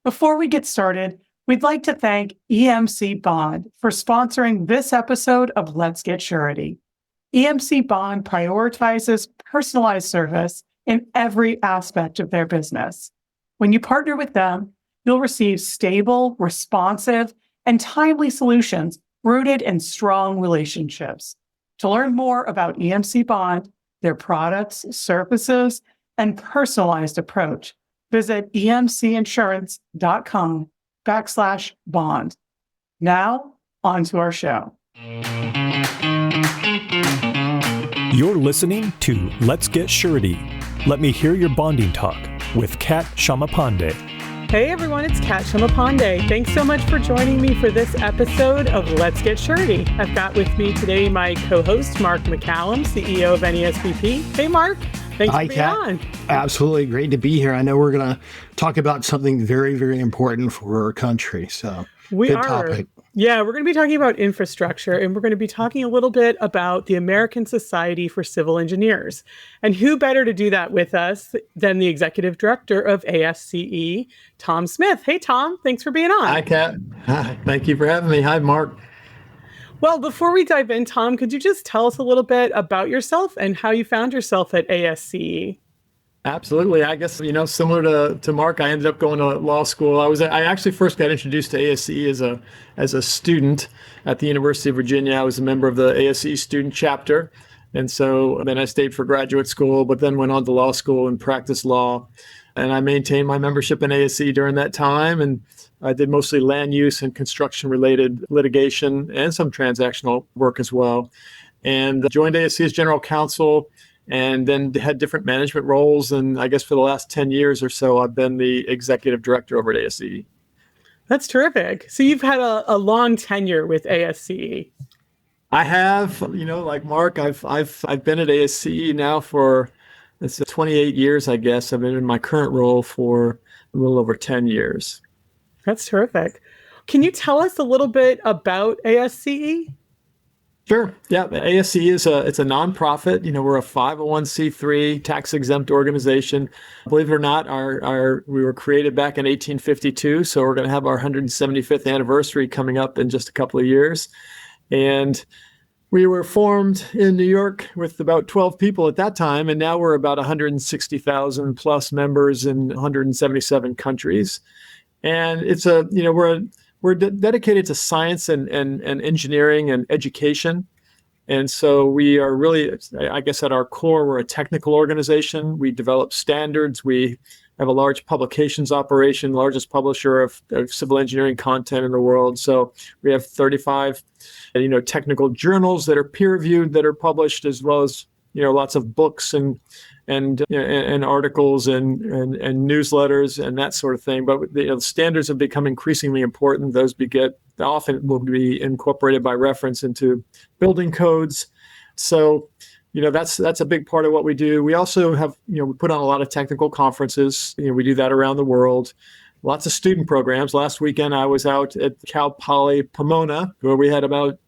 Before we get started, we'd like to thank EMC Bond for sponsoring this episode of Let's Get Surety. EMC Bond prioritizes personalized service in every aspect of their business. When you partner with them, you'll receive stable, responsive, and timely solutions rooted in strong relationships. To learn more about EMC Bond, their products, services, and personalized approach, visit emcinsurance.com/bond. Now, on to our show. You're listening to Let's Get Surety. Let me hear your bonding talk with Kat Shamapande. Hey everyone, it's Kat Shamapande. Thanks so much for joining me for this episode of Let's Get Surety. I've got with me today my co-host, Mark McCallum, CEO of NASBP. Hey Mark, thanks for being on. Absolutely great to be here. I know we're going to talk about something very, very important for our country. So good topic. Yeah, we're going to be talking about infrastructure, and we're going to be talking a little bit about the American Society for Civil Engineers. And who better to do that with us than the executive director of ASCE, Tom Smith. Hey, Tom, thanks for being on. Hi, Kat. Hi, thank you for having me. Hi, Mark. Well, before we dive in, Tom, could you just tell us a little bit about yourself and how you found yourself at ASCE? Absolutely. I guess, similar to Mark, I ended up going to law school. I actually first got introduced to ASCE as a student at the University of Virginia. I was a member of the ASCE student chapter. And so then I stayed for graduate school, but then went on to law school and practiced law. And I maintained my membership in ASCE during that time. And I did mostly land use and construction related litigation and some transactional work as well. And joined ASCE as general counsel, and then had different management roles. And I guess for the last 10 years or so, I've been the executive director over at ASCE. That's terrific. So you've had a long tenure with ASCE. I have, like Mark, I've been at ASCE now for 28 years, I guess. I've been in my current role for a little over 10 years. That's terrific. Can you tell us a little bit about ASCE? Sure. Yeah. ASCE it's a nonprofit. We're a 501c3 tax-exempt organization. Believe it or not, we were created back in 1852. So we're going to have our 175th anniversary coming up in just a couple of years. And we were formed in New York with about 12 people at that time. And now we're about 160,000 plus members in 177 countries. And it's we're dedicated to science and engineering and education. And so we are really, I guess at our core, we're a technical organization. We develop standards. We have a large publications operation, largest publisher of civil engineering content in the world. So we have 35, technical journals that are peer-reviewed, that are published, as well as, lots of books and articles and newsletters and that sort of thing. But the standards have become increasingly important. Those often will be incorporated by reference into building codes. So, that's a big part of what we do. We also have, we put on a lot of technical conferences. We do that around the world. Lots of student programs. Last weekend, I was out at Cal Poly Pomona, where we had about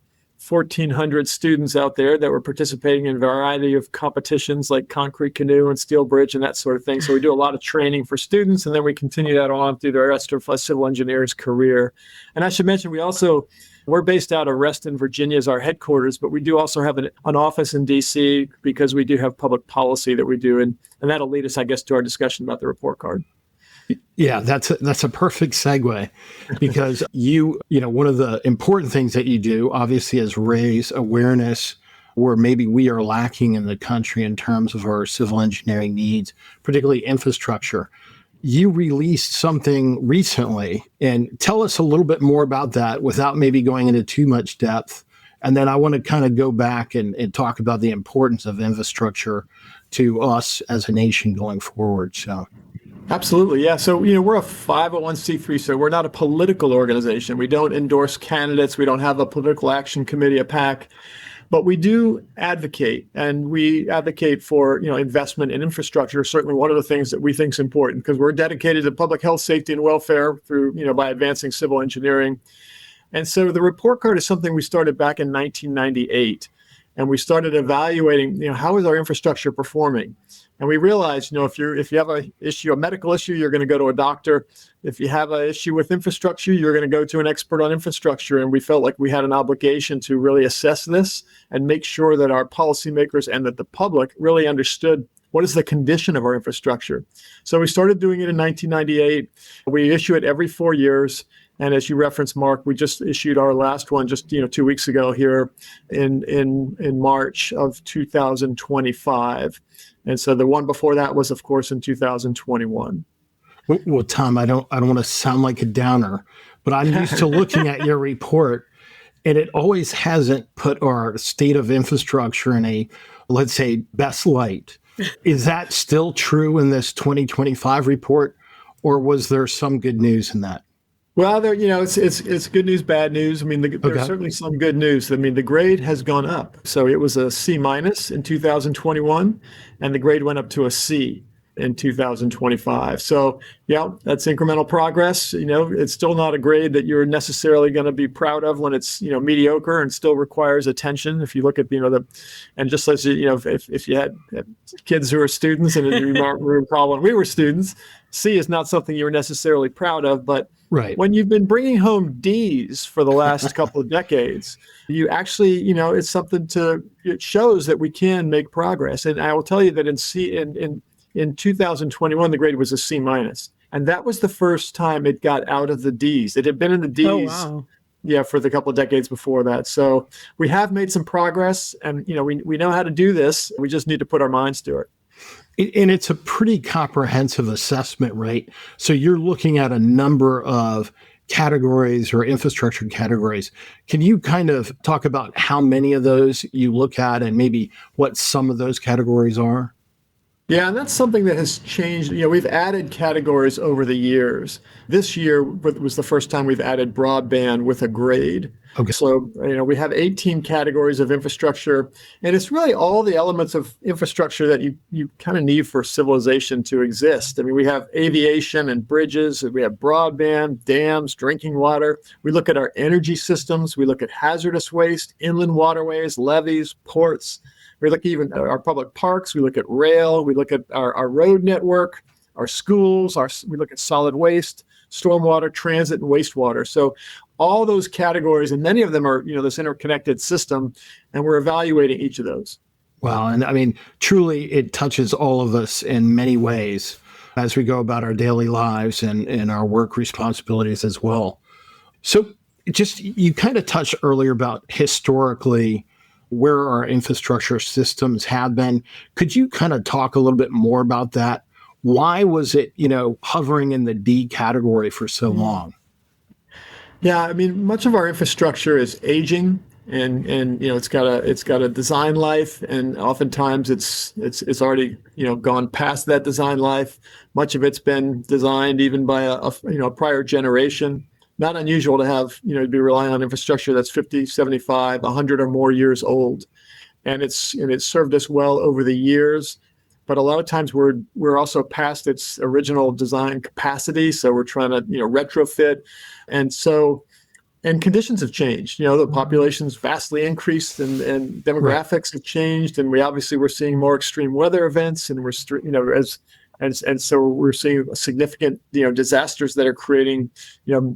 1,400 students out there that were participating in a variety of competitions like concrete canoe and steel bridge and that sort of thing. So we do a lot of training for students, and then we continue that on through the rest of a civil engineer's career. And I should mention, we're based out of Reston, Virginia as our headquarters, but we do also have an office in DC because we do have public policy that we do. And that'll lead us, I guess, to our discussion about the report card. Yeah, that's a perfect segue, because one of the important things that you do, obviously, is raise awareness where maybe we are lacking in the country in terms of our civil engineering needs, particularly infrastructure. You released something recently, and tell us a little bit more about that without maybe going into too much depth. And then I want to kind of go back and talk about the importance of infrastructure to us as a nation going forward. So. Absolutely. Yeah. So, we're a 501c3, so we're not a political organization. We don't endorse candidates. We don't have a political action committee, a PAC, but we do advocate, and we advocate for, investment in infrastructure. Certainly one of the things that we think is important, because we're dedicated to public health, safety, and welfare through, by advancing civil engineering. And so the report card is something we started back in 1998. And we started evaluating, how is our infrastructure performing? And we realized, if you have a medical issue, you're going to go to a doctor. If you have an issue with infrastructure, you're going to go to an expert on infrastructure. And we felt like we had an obligation to really assess this and make sure that our policymakers and that the public really understood what is the condition of our infrastructure. So we started doing it in 1998. We issue it every 4 years. And as you referenced, Mark, we just issued our last one just 2 weeks ago here in March of 2025. And so the one before that was, of course, in 2021. Well, Tom, I don't want to sound like a downer, but I'm used to looking at your report, and it always hasn't put our state of infrastructure in a, let's say, best light. Is that still true in this 2025 report, or was there some good news in that? Well, it's good news, bad news. I mean, there's certainly some good news. I mean, the grade has gone up. So it was a C- in 2021, and the grade went up to a C in 2025. So, yeah, that's incremental progress. It's still not a grade that you're necessarily going to be proud of when it's, mediocre and still requires attention. If you look at, and just as, if you had kids who are students and we were problem, we were students, C is not something you're necessarily proud of, but right. When you've been bringing home D's for the last couple of decades, you actually, it's something it shows that we can make progress. And I will tell you that in 2021, the grade was a C-. And that was the first time it got out of the D's. It had been in the D's for the couple of decades before that. So we have made some progress, and, we know how to do this. We just need to put our minds to it. And it's a pretty comprehensive assessment, right? So you're looking at a number of categories or infrastructure categories. Can you kind of talk about how many of those you look at and maybe what some of those categories are? Yeah, and that's something that has changed. We've added categories over the years. This year was the first time we've added broadband with a grade. Okay. So, we have 18 categories of infrastructure, and it's really all the elements of infrastructure that you kind of need for civilization to exist. I mean, we have aviation and bridges, we have broadband, dams, drinking water. We look at our energy systems, we look at hazardous waste, inland waterways, levees, ports. We look even at our public parks, we look at rail, we look at our road network, our schools, we look at solid waste, stormwater, transit, and wastewater. So all those categories, and many of them are, this interconnected system, and we're evaluating each of those. Wow. And I mean, truly, it touches all of us in many ways as we go about our daily lives and our work responsibilities as well. So you kind of touched earlier about historically where our infrastructure systems have been. Could you kind of talk a little bit more about that? Why was it, hovering in the D category for so long? Yeah, I mean, much of our infrastructure is aging, and it's got a design life, and oftentimes it's already gone past that design life. Much of it's been designed even by a prior generation. Not unusual to have, to be relying on infrastructure that's 50, 75, 100 or more years old. And it's served us well over the years. But a lot of times we're also past its original design capacity. So we're trying to, retrofit. And conditions have changed. The population's vastly increased and demographics have changed. And we're seeing more extreme weather events, and so we're seeing significant, disasters that are creating,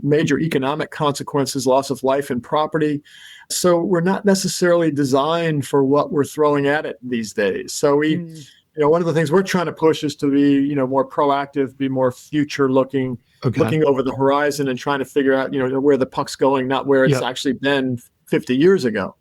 major economic consequences, loss of life and property. So we're not necessarily designed for what we're throwing at it these days. So one of the things we're trying to push is to be, more proactive, be more future looking, looking over the horizon and trying to figure out, where the puck's going, not where it's actually been 50 years ago.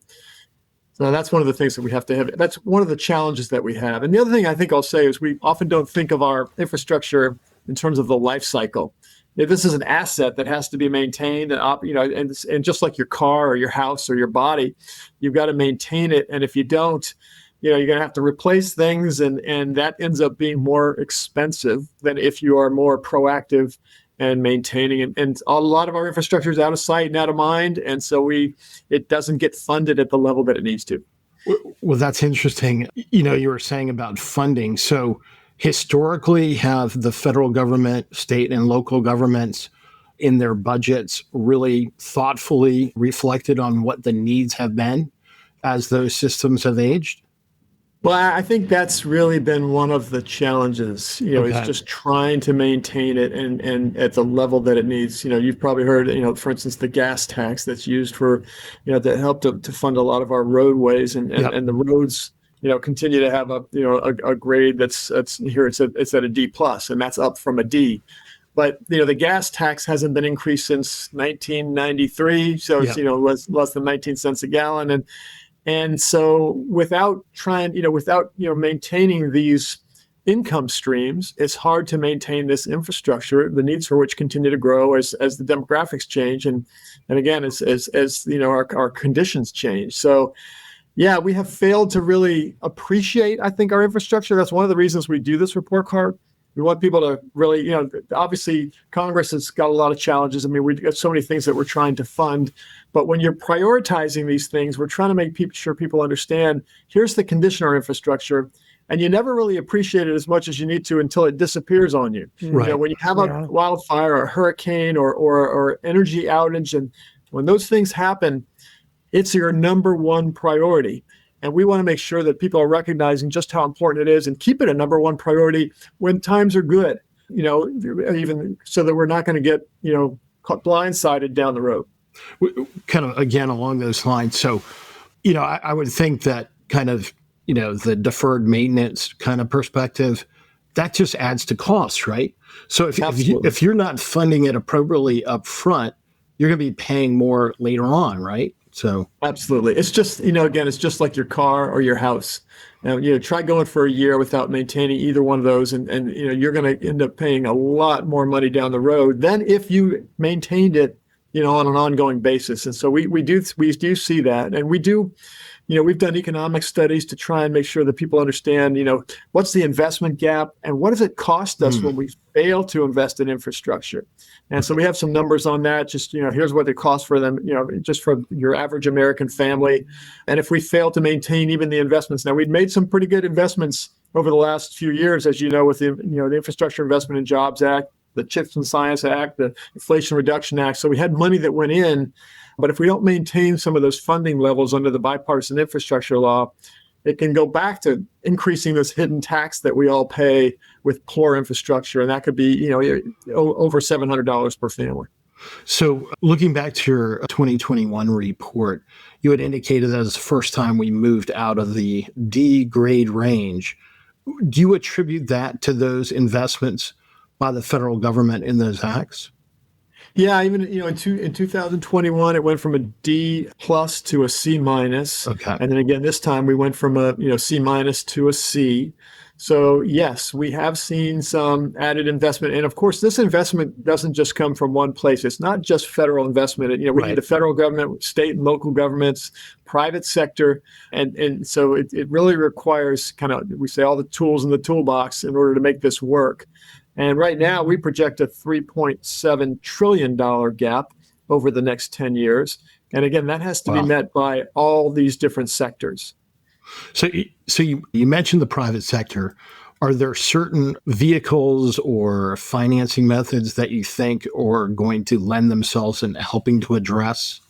So that's one of the things that we have to have. That's one of the challenges that we have. And the other thing I think I'll say is we often don't think of our infrastructure in terms of the life cycle. This is an asset that has to be maintained, and just like your car or your house or your body, you've got to maintain it. And if you don't, you're going to have to replace things, and that ends up being more expensive than if you are more proactive and maintaining it. And a lot of our infrastructure is out of sight and out of mind. And so it doesn't get funded at the level that it needs to. Well, that's interesting. You were saying about funding. So historically, have the federal government, state and local governments in their budgets really thoughtfully reflected on what the needs have been? as those systems have aged? Well, I think that's really been one of the challenges, Okay. is just trying to maintain it and at the level that it needs. You've probably heard, for instance, the gas tax that's used for, that helped to fund a lot of our roadways and the roads, continue to have a grade that's here. It's at a D plus, and that's up from a D. But, the gas tax hasn't been increased since 1993. So it's, was less than 19 cents a gallon. And so without maintaining these income streams, it's hard to maintain this infrastructure, the needs for which continue to grow as the demographics change. And again, as our conditions change. So, yeah, we have failed to really appreciate, I think, our infrastructure. That's one of the reasons we do this report card. We want people to really, obviously Congress has got a lot of challenges. I mean, we've got so many things that we're trying to fund, but when you're prioritizing these things, we're trying to make sure people understand, here's the condition of our infrastructure, and you never really appreciate it as much as you need to until it disappears on you. Right. When you have a wildfire or a hurricane or energy outage, and when those things happen, it's your number one priority. And we want to make sure that people are recognizing just how important it is and keep it a number one priority when times are good, even so that we're not going to get, caught blindsided down the road. Kind of, again, along those lines. So, I would think that kind of, the deferred maintenance kind of perspective, that just adds to costs, right? So if you're not funding it appropriately up front, you're going to be paying more later on, right? So absolutely. It's just, again, it's just like your car or your house. Try going for a year without maintaining either one of those. And you're going to end up paying a lot more money down the road than if you maintained it, on an ongoing basis. And so we do see that. And we do, we've done economic studies to try and make sure that people understand, what's the investment gap and what does it cost us when we fail to invest in infrastructure. And so we have some numbers on that. Just, here's what it costs for them, just for your average American family. And if we fail to maintain even the investments, now we've made some pretty good investments over the last few years, as you know, with the Infrastructure Investment and Jobs Act, the CHIPS and Science Act, the Inflation Reduction Act. So we had money that went in, but if we don't maintain some of those funding levels under the bipartisan infrastructure law, it can go back to increasing this hidden tax that we all pay with poor infrastructure. And that could be, over $700 per family. So looking back to your 2021 report, you had indicated that was the first time we moved out of the D grade range. Do you attribute that to those investments by the federal government in those acts? Yeah, even in 2021, it went from a D plus to a C minus. Okay. And then again, this time we went from a C minus to a C. So yes, we have seen some added investment. And of course, this investment doesn't just come from one place. It's not just federal investment. We need the federal government, state and local governments, private sector. And so it really requires we say all the tools in the toolbox in order to make this work. And right now, we project a $3.7 trillion gap over the next 10 years. And again, that has to be met by all these different sectors. So you mentioned the private sector. Are there certain vehicles or financing methods that you think are going to lend themselves in helping to address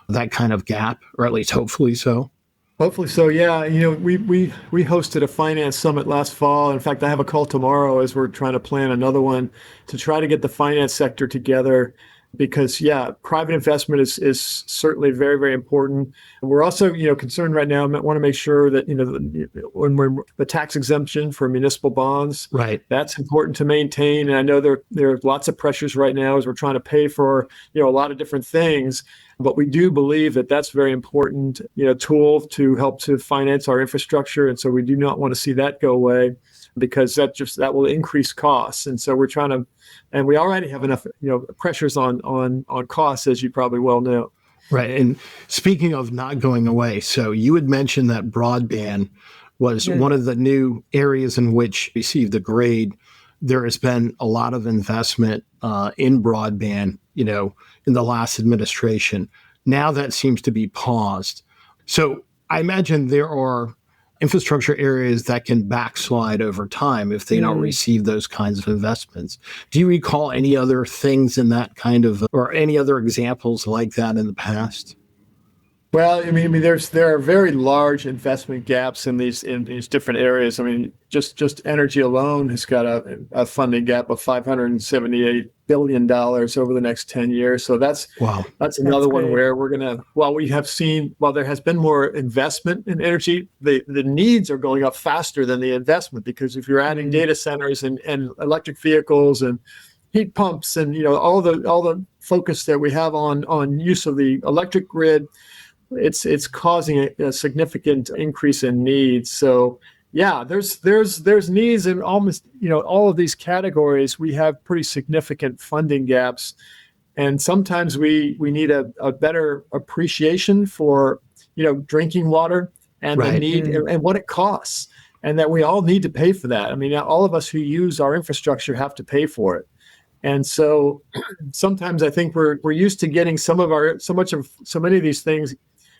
that kind of gap, or at least hopefully so? Hopefully so, yeah. We hosted a finance summit last fall. In fact, I have a call tomorrow as we're trying to plan another one to try to get the finance sector together because, private investment is certainly very, very important. We're also, concerned right now, want to make sure that, when we're the tax exemption for municipal bonds, right, that's important to maintain. And I know there are lots of pressures right now as we're trying to pay for, a lot of different things. But we do believe that that's a very important, tool to help to finance our infrastructure. And so we do not want to see that go away because that will increase costs. And so we're trying to, and we already have enough, pressures on costs, as you probably well know. Right. And speaking of not going away, so you had mentioned that broadband was one of the new areas in which received the grade. There has been a lot of investment in broadband, in the last administration. Now that seems to be paused. So I imagine there are infrastructure areas that can backslide over time if they don't receive those kinds of investments. Do you recall any other things in that kind of, or any other examples like that in the past? Well, there are very large investment gaps in these different areas. I mean, just energy alone has got a funding gap of $578 billion over the next 10 years. So that's Wow. another one big. where while there has been more investment in energy, the needs are going up faster than the investment, because if you're adding data centers and electric vehicles and heat pumps and all the focus that we have on use of the electric grid, it's causing a significant increase in needs. So yeah, there's needs in almost all of these categories. We have pretty significant funding gaps, and sometimes we need a better appreciation for drinking water and the Right. need and what it costs, and that we all need to pay for that. I mean, all of us who use our infrastructure have to pay for it. And so sometimes I think we're used to getting so many of these things.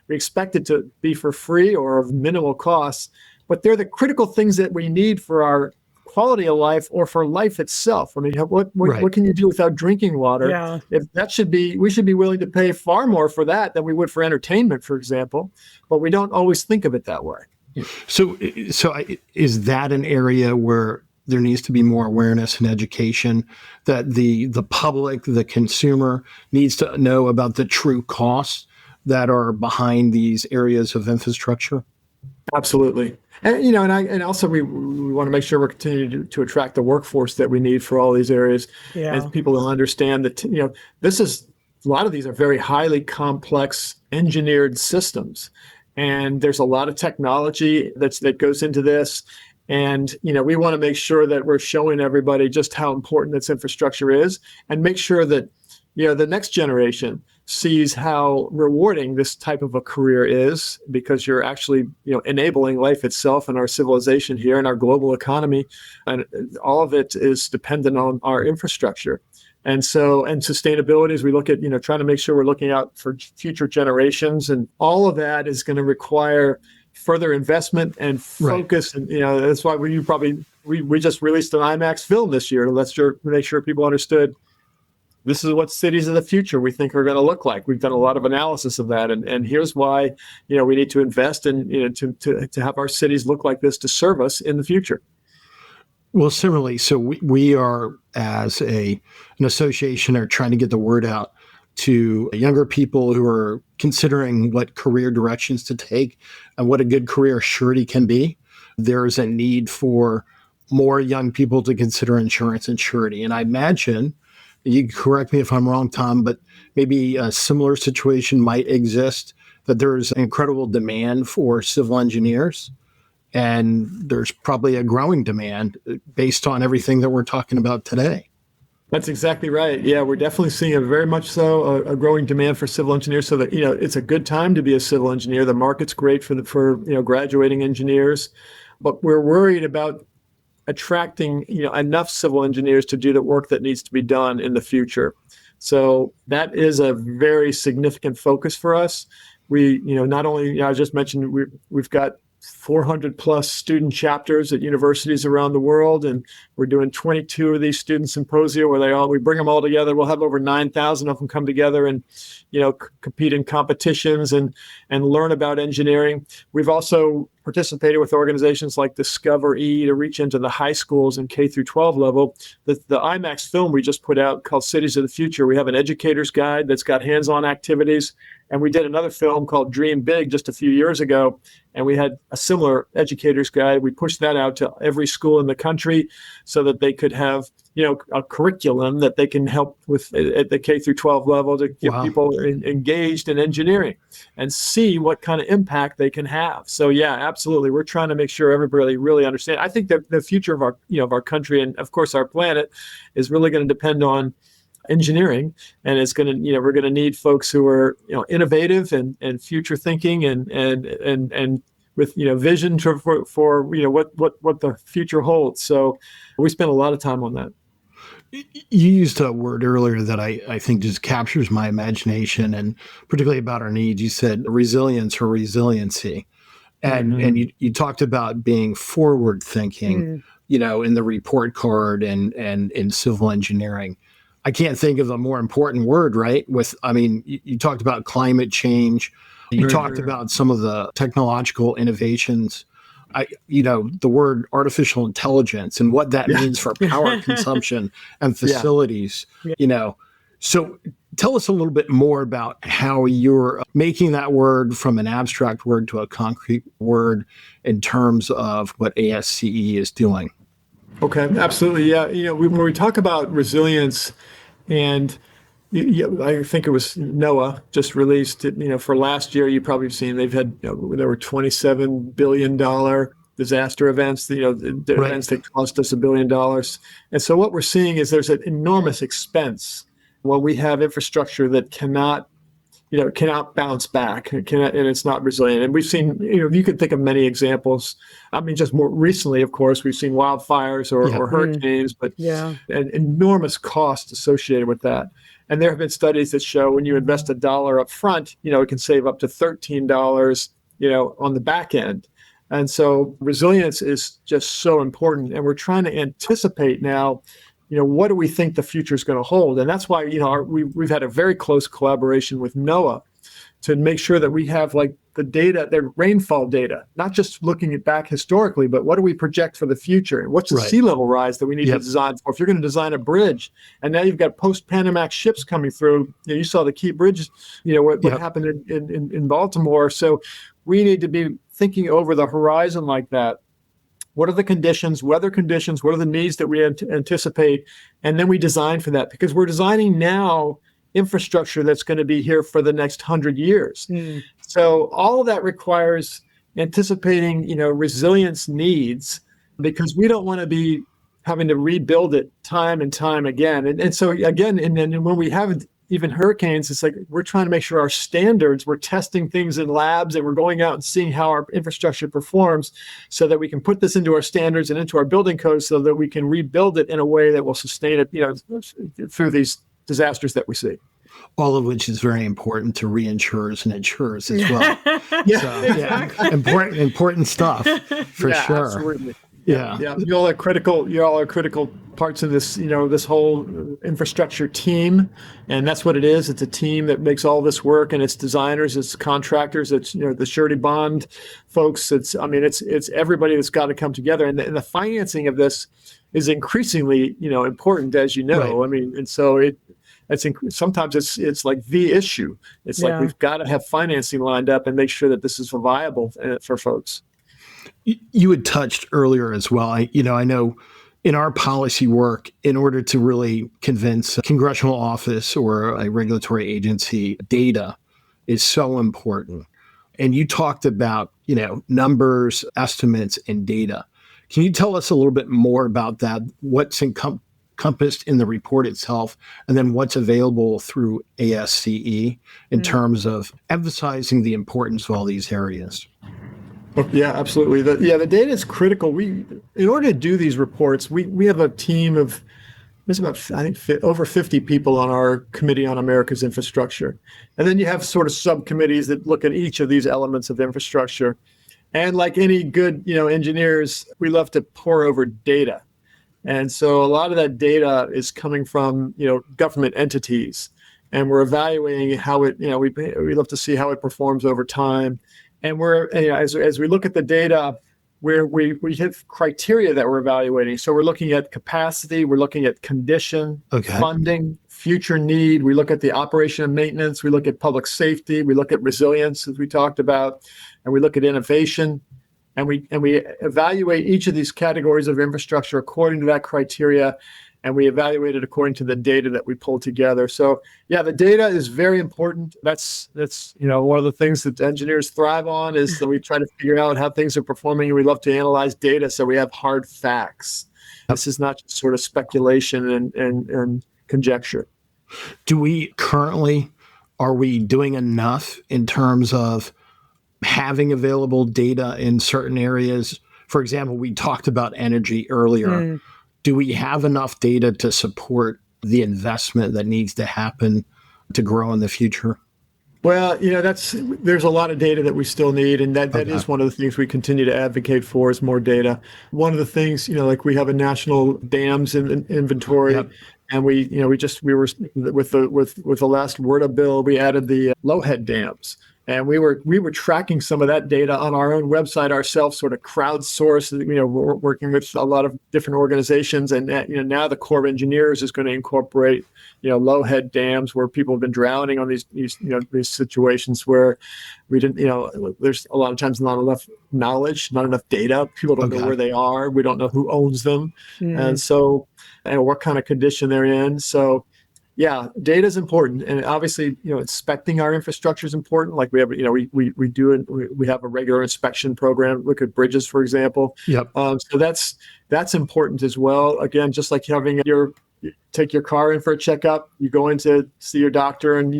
We expect it to be for free or of minimal costs, but they're the critical things that we need for our quality of life or for life itself. I mean, what Right. can you do without drinking water? Yeah. We should be willing to pay far more for that than we would for entertainment, for example, but we don't always think of it that way. So is that an area where there needs to be more awareness and education, that the public, the consumer, needs to know about the true costs that are behind these areas of infrastructure? Absolutely. And also we want to make sure we're continuing to attract the workforce that we need for all these areas. Yeah. And people will understand that, a lot of these are very highly complex engineered systems. And there's a lot of technology that goes into this. And, we want to make sure that we're showing everybody just how important this infrastructure is, and make sure that, the next generation sees how rewarding this type of a career is, because you're actually, enabling life itself and our civilization here and our global economy. And all of it is dependent on our infrastructure. And sustainability, as we look at, trying to make sure we're looking out for future generations, and all of that is going to require further investment and focus. Right. And, that's why we just released an IMAX film this year to make sure people understood this is what cities of the future we think are going to look like. We've done a lot of analysis of that, and here's why we need to invest in to have our cities look like this to serve us in the future. Well, similarly, so we are, as an association, are trying to get the word out to younger people who are considering what career directions to take and what a good career surety can be. There's a need for more young people to consider insurance and surety. And I imagine, you correct me if I'm wrong, Tom, but maybe a similar situation might exist, that there's incredible demand for civil engineers, and there's probably a growing demand based on everything that we're talking about today. That's exactly right. Yeah, we're definitely seeing a growing demand for civil engineers. So that it's a good time to be a civil engineer. The market's great for graduating engineers, but we're worried about attracting enough civil engineers to do the work that needs to be done in the future. So that is a very significant focus for us. We not only I just mentioned we've got 400 plus student chapters at universities around the world, and we're doing 22 of these student symposia where we bring them all together. We'll have over 9,000 of them come together and compete in competitions and learn about engineering. We've also participated with organizations like Discover E to reach into the high schools and K through 12 level. The IMAX film we just put out called Cities of the Future, we have an educator's guide that's got hands-on activities. And we did another film called Dream Big just a few years ago, and we had a similar educator's guide. We pushed that out to every school in the country so that they could have a curriculum that they can help with at the K through 12 level to get people engaged in engineering and see what kind of impact they can have. So yeah, absolutely. We're trying to make sure everybody really understands. I think that the future of our country and of course our planet is really going to depend on engineering, and it's going to we're going to need folks who are innovative and future thinking and with vision for what the future holds. So we spent a lot of time on that. You used a word earlier that I think just captures my imagination, and particularly about our needs. You said resilience or resiliency. And you talked about being forward thinking, in the report card and in civil engineering. I can't think of a more important word, right? You talked about climate change, You talked about some of the technological innovations. The word artificial intelligence and what that means for power consumption and facilities, So tell us a little bit more about how you're making that word from an abstract word to a concrete word in terms of what ASCE is doing. Okay, absolutely. Yeah. When we talk about resilience, and I think it was NOAA just released it, for last year, you probably seen they've had, there were $27 billion disaster events, events that cost us $1 billion. And so what we're seeing is there's an enormous expense when we have infrastructure that cannot bounce back, and it's not resilient. And we've seen, you could think of many examples. I mean, just more recently, of course, we've seen wildfires or hurricanes, but an enormous cost associated with that. And there have been studies that show when you invest $1 up front, it can save up to $13, on the back end. And so resilience is just so important. And we're trying to anticipate now, what do we think the future is going to hold? And that's why, we've had a very close collaboration with NOAA to make sure that we have the data, the rainfall data, not just looking at back historically, but what do we project for the future? And what's the sea level rise that we need to design for? If you're going to design a bridge, and now you've got post-Panamax ships coming through, you saw the Key Bridge, what happened in Baltimore. So we need to be thinking over the horizon like that. What are the conditions, weather conditions? What are the needs that we anticipate? And then we design for that, because we're designing now infrastructure that's going to be here for the next 100 years. So all of that requires anticipating, resilience needs, because we don't want to be having to rebuild it time and time again. And so again, and then when we have even hurricanes, it's like we're trying to make sure our standards, we're testing things in labs, and we're going out and seeing how our infrastructure performs so that we can put this into our standards and into our building codes so that we can rebuild it in a way that will sustain it, through these disasters that we see. All of which is very important to reinsurers and insurers as well. Important stuff for sure. Absolutely. Yeah. You all are critical parts of this, this whole infrastructure team. And that's what it is. It's a team that makes all this work, and it's designers, it's contractors, it's, the surety bond folks. It's everybody that's got to come together. And the financing of this is increasingly, important, as you know. I mean, and so sometimes it's like the issue. It's like we've got to have financing lined up and make sure that this is viable for folks. You had touched earlier as well. I know in our policy work, in order to really convince a congressional office or a regulatory agency, data is so important. And you talked about, numbers, estimates, and data. Can you tell us a little bit more about that? What's encompassed in the report itself, and then what's available through ASCE in terms of emphasizing the importance of all these areas? Yeah, absolutely. The data is critical. In order to do these reports, we have a team of, there's about, I think, over 50 people on our Committee on America's Infrastructure. And then you have sort of subcommittees that look at each of these elements of infrastructure. And like any good, engineers, we love to pore over data. And so a lot of that data is coming from, government entities. And we're evaluating how it, we love to see how it performs over time. And we're, as we look at the data, we have criteria that we're evaluating. So we're looking at capacity, we're looking at condition, funding, future need. We look at the operation and maintenance. We look at public safety. We look at resilience, as we talked about, and we look at innovation. And we evaluate each of these categories of infrastructure according to that criteria. And we evaluate it according to the data that we pull together. So the data is very important. That's one of the things that engineers thrive on, is that we try to figure out how things are performing, and we love to analyze data so we have hard facts. This is not just sort of speculation and conjecture. Are we doing enough in terms of having available data in certain areas? For example, we talked about energy earlier. Do we have enough data to support the investment that needs to happen to grow in the future? Well, there's a lot of data that we still need, and that is one of the things we continue to advocate for, is more data. One of the things, like we have a national dams inventory, and we were with the last WRDA bill, we added the low head dams. And we were tracking some of that data on our own website ourselves, sort of crowdsourced. We're working with a lot of different organizations, and now the Corps of Engineers is going to incorporate low head dams where people have been drowning on these situations where we didn't. There's a lot of times not enough knowledge, not enough data. People don't know where they are. We don't know who owns them, and so what kind of condition they're in. So. Yeah, data is important, and obviously, inspecting our infrastructure is important. Like we have, we have a regular inspection program. Look at bridges, for example. Yep. So that's important as well. Again, just like having take your car in for a checkup, you go in to see your doctor, and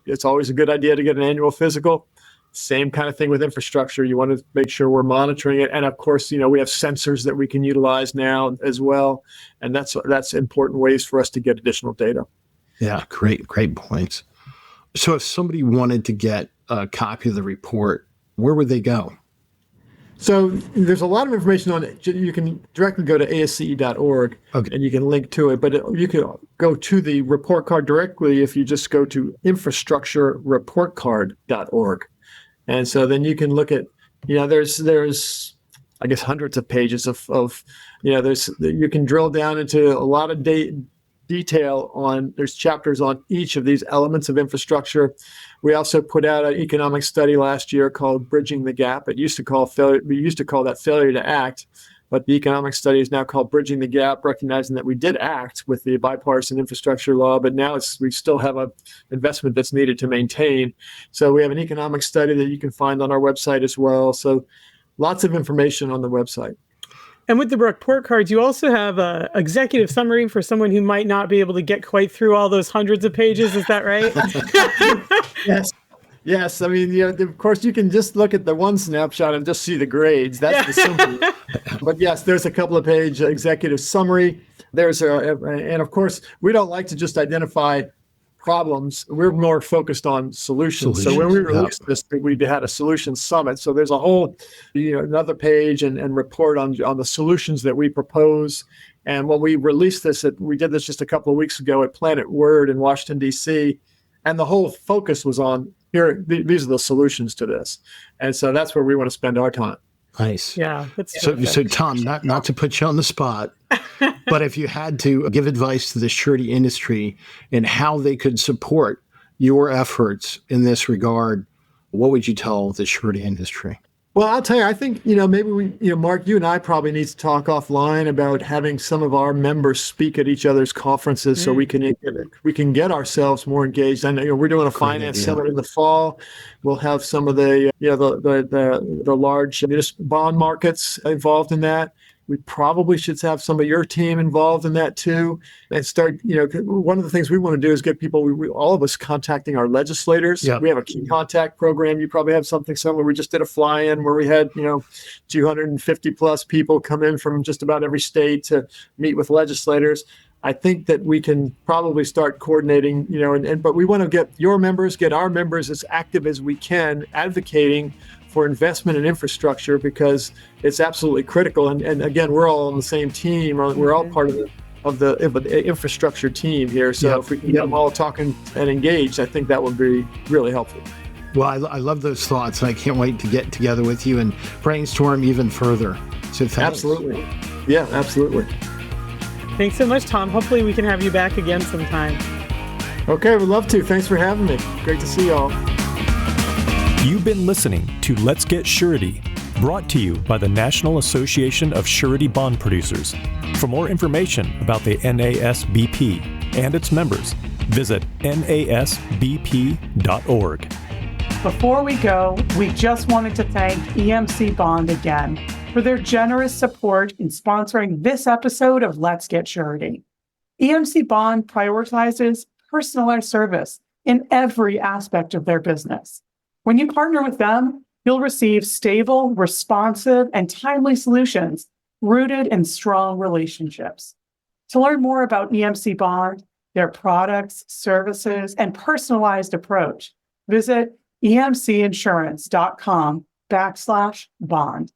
it's always a good idea to get an annual physical. Same kind of thing with infrastructure. You want to make sure we're monitoring it, and of course, we have sensors that we can utilize now as well, and that's important ways for us to get additional data. Yeah, great points. So if somebody wanted to get a copy of the report, where would they go? So there's a lot of information on it. You can directly go to asce.org and you can link to it, but you can go to the report card directly if you just go to infrastructurereportcard.org. And so then you can look at, there's I guess hundreds of pages of you can drill down into a lot of detail there's chapters on each of these elements of infrastructure. We also put out an economic study last year called Bridging the Gap. We used to call that failure to act, but the economic study is now called Bridging the Gap, recognizing that we did act with the bipartisan infrastructure law, but now we still have an investment that's needed to maintain. So we have an economic study that you can find on our website as well. So lots of information on the website. And with the report cards, you also have an executive summary for someone who might not be able to get quite through all those hundreds of pages. Is that right? Yes. I mean, of course, you can just look at the one snapshot and just see the grades. That's the simple. But yes, there's a couple of page executive summary. And of course, we don't like to just identify problems. We're more focused on solutions. So when we released this, we had a solutions summit. So there's a whole, another page and report on the solutions that we propose. And when we released this, we did this just a couple of weeks ago at Planet Word in Washington, D.C. And the whole focus was on these are the solutions to this. And so that's where we want to spend our time. Nice. Yeah. So Tom, not to put you on the spot, but if you had to give advice to the surety industry and how they could support your efforts in this regard, what would you tell the surety industry? Well, I'll tell you, I think, maybe Mark, you and I probably need to talk offline about having some of our members speak at each other's conferences so we can get ourselves more engaged. I know we're doing a finance summit in the fall. We'll have some of the large municipal bond markets involved in that. We probably should have some of your team involved in that too, and start. One of the things we want to do is get people, all of us, contacting our legislators. Yep. We have a key contact program. You probably have something similar. We just did a fly-in where we had 250 plus people come in from just about every state to meet with legislators. I think that we can probably start coordinating. But we want to get our members as active as we can, advocating for investment in infrastructure, because it's absolutely critical. And again, we're all on the same team. We're all part of the infrastructure team here. So if we can get them all talking and engaged, I think that would be really helpful. Well, I love those thoughts, and I can't wait to get together with you and brainstorm even further. So thanks. Absolutely. Yeah, absolutely. Thanks so much, Tom. Hopefully we can have you back again sometime. Okay, we'd love to. Thanks for having me. Great to see you all. You've been listening to Let's Get Surety, brought to you by the National Association of Surety Bond Producers. For more information about the NASBP and its members, visit nasbp.org. Before we go, we just wanted to thank EMC Bond again for their generous support in sponsoring this episode of Let's Get Surety. EMC Bond prioritizes personalized service in every aspect of their business. When you partner with them, you'll receive stable, responsive, and timely solutions rooted in strong relationships. To learn more about EMC Bond, their products, services, and personalized approach, visit emcinsurance.com/bond.